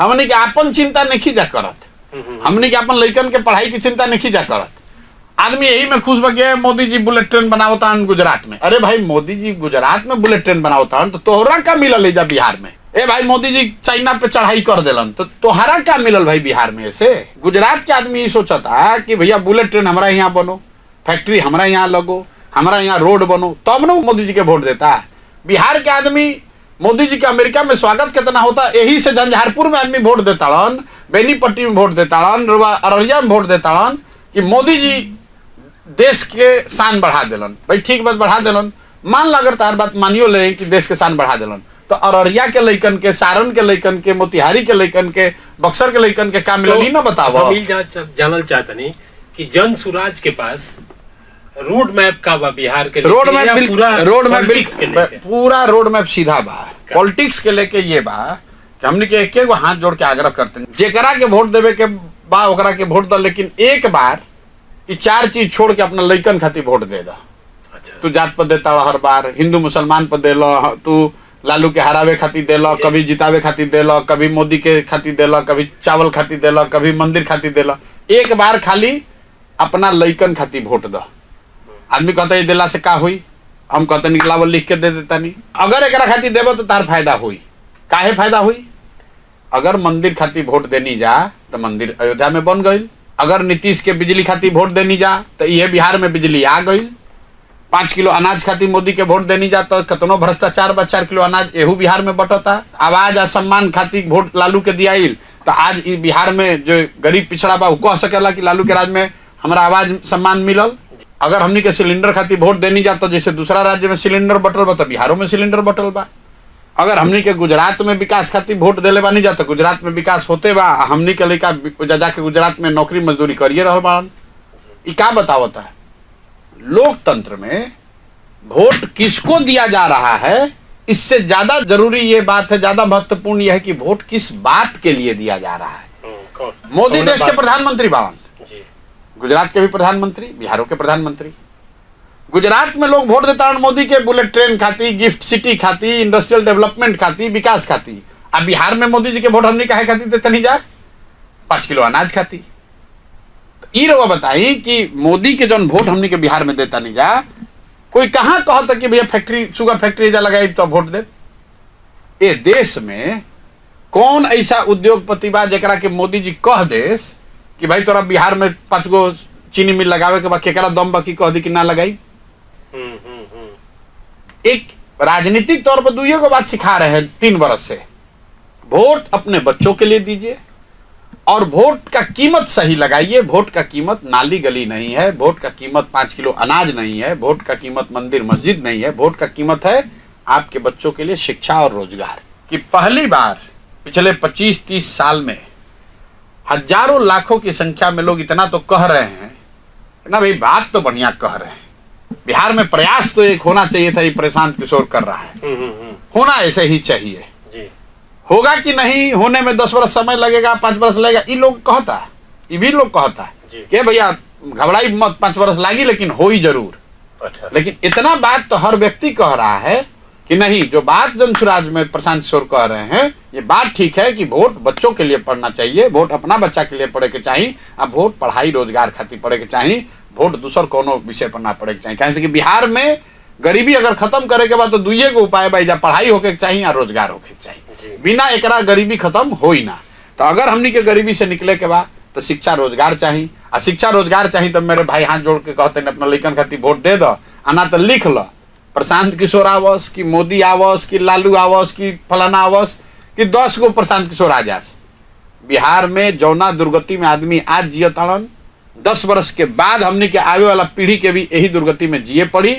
हमने के आपन चिंता नहीं जा करत, हमने के अपन लइकन के पढ़ाई की चिंता नहीं जा करत। आदमी यही में खुश बगे मोदी जी बुलेट ट्रेन बनावता गुजरात में। अरे भाई मोदी जी गुजरात में बुलेट ट्रेन बनावता तो तोहरा का मिलल है जा बिहार में? ए भाई मोदी जी चाइना पे चढ़ाई कर दिलन तो तोहरा का मिलल भाई बिहार में? ऐसे गुजरात के आदमी सोचता कि भैया बुलेट ट्रेन हमारा यहाँ बनो, फैक्ट्री हमारा यहाँ लगो, हमारा यहाँ रोड बनो, तब न मोदी जी के वोट देता है। बिहार के आदमी मोदी जी के अमेरिका में स्वागत कितना होता, यही से झंझारपुर में आदमी वोट देता, बेनीपट्टी में वोट देता, अररिया में वोट देता कि मोदी जी देश के शान बढ़ा दिलन। भाई ठीक बात बढ़ा दिलन, मान ला अगर तार बात मानियो ले कि देश के शान बढ़ा दिलन, तो अररिया के लइकन के, सारण के लइकन के, मोतिहारी के लइकन के, बक्सर के लइकन के काम मिलल ही ना बताओ। हम जानल चाहता नहीं कि जन सुराज के पास रोड मैप का बा बिहार के, रोड मैप पूरा रोड मैप सीधा बा, पॉलिटिक्स के लेके ये बा कि हमने के एक एगो हाथ जोड़ के आग्रह करते हैं, जेकरा के वोट देवे के बा ओकरा के वोट दो, लेकिन एक बार ये 4 चीज छोड़ के अपना लइकन खातिर वोट दे दो। अच्छा। तू जात पर देता हर बार, हिंदू मुसलमान पर दे लो, तू लालू के हरावे खातिर दे लो, कभी जितावे खातिर दे लो, कभी मोदी के खातिर दे लो, कभी चावल खातिर दे लो, कभी मंदिर खातिर दे लो। एक बार खाली अपना लइकन खातिर वोट दो। आदमी कहता है दिला से का हुई, हम कहते निकलावल लिख के दे देता नहीं। अगर एक खातिर देव तो तार फायदा हुई। काहे फायदा हुई? अगर मंदिर खातिर वोट देनी जा तो मंदिर अयोध्या में बन गई। अगर नीतीश के बिजली खातिर वोट देनी जा तो ये बिहार में बिजली आ गई। 5 किलो अनाज खातिर मोदी के वोट देनी जा तो कतनो भ्रष्टाचार बा, 4 किलो अनाज एहू बिहार में बटता। आवाज आ सम्मान खातिर वोट लालू के दियाइल तो आज बिहार में जो गरीब पिछड़ा बा कह सकेला कि लालू के राज में हमारा आवाज सम्मान मिलल। अगर हमनी के सिलेंडर खातिर वोट देनी जा तो जैसे दूसरा राज्य में सिलेंडर बटल बा तो बिहारों में सिलेंडर बटल बा। अगर हमनी के गुजरात में विकास खातिर वोट देले बानी जा तो गुजरात में विकास होते बा, हमनी के लइका जाके गुजरात में नौकरी मजदूरी करिए रहल बान। ई का बतावता है? लोकतंत्र में वोट किसको दिया जा रहा है, इससे ज्यादा जरूरी ये बात है, ज्यादा महत्वपूर्ण यह है कि वोट किस बात के लिए दिया जा रहा है। मोदी देश के प्रधानमंत्री बावन, गुजरात के भी प्रधानमंत्री, बिहारों के प्रधानमंत्री। गुजरात में लोग वोट देता मोदी के बुलेट ट्रेन खाती, गिफ्ट सिटी खाती, इंडस्ट्रियल डेवलपमेंट खाती, विकास खाती। अब बिहार में मोदी जी के वोट हमने काहे खाती देते नहीं जा? 5 किलो अनाज खाती। ई रवा बताई कि मोदी के जौन वोट हमने के बिहार में देता नहीं जा, कोई कहाँ कहता कि भैया फैक्ट्री, शुगर फैक्ट्री जा लगाई तो वोट दे। ये देश में कौन ऐसा उद्योगपति बा जरा के मोदी जी कह देस कि भाई तोरा बिहार में 5 गो चीनी मिल लगावे के बाद केकरा दम बाकी कह दी कि ना लगाई। एक राजनीतिक तौर पर 2 बात सिखा रहे हैं 3 वर्ष से, वोट अपने बच्चों के लिए दीजिए और वोट का कीमत सही लगाइए। वोट का कीमत नाली गली नहीं है, वोट का कीमत 5 किलो अनाज नहीं है, वोट का कीमत मंदिर मस्जिद नहीं है, वोट का कीमत है आपके बच्चों के लिए शिक्षा और रोजगार। कि पहली बार पिछले 25-30 साल में हजारों लाखों की संख्या में लोग इतना तो कह रहे हैं ना, भाई बात तो बढ़िया कह रहे हैं। बिहार में प्रयास तो एक होना चाहिए था, ये प्रशांत किशोर कर रहा है, होना ऐसे ही चाहिए। होगा कि नहीं होने में 10 वर्ष समय लगेगा, 5 वर्ष लगेगा, ये लोग कहता है, ये भी लोग कहता है कि भैया घबराई मत, 5 वर्ष लगी लेकिन हो ही जरूर। अच्छा। लेकिन इतना बात तो हर व्यक्ति कह रहा है कि नहीं, जो बात जनसुराज में प्रशांत किशोर कह रहे हैं ये बात ठीक है कि वोट बच्चों के लिए पढ़ना चाहिए, वोट अपना बच्चा के लिए पढ़े के चाहिए, अब वोट पढ़ाई रोजगार खातिर पढ़े के चाहिए, वोट दूसर कोनो विषय पर ना पड़े के चाहिए। कैसे कि बिहार में गरीबी अगर खत्म करे के बाद तो 2 गो उपाय भाई, जा पढ़ाई होके चाहिए या रोजगार होके चाहिए, बिना एकरा गरीबी खत्म हो ही ना। तो अगर हमनी के गरीबी से निकले के बाद तो शिक्षा रोजगार चाहिए, और शिक्षा रोजगार चाहिए तो मेरे भाई हाथ जोड़ के कहते हैं अपना लइकन खातिर वोट दे दो, आना तो लिख लो प्रशांत किशोर आवस कि मोदी आवस कि लालू आवस कि फलाना आवस कि 10 गो प्रशांत किशोर आ जास। बिहार में जौना दुर्गति में आदमी आज जियताड़न, 10 वर्ष के बाद हमने के आवे वाला पीढ़ी के भी यही दुर्गति में जिए पड़ी।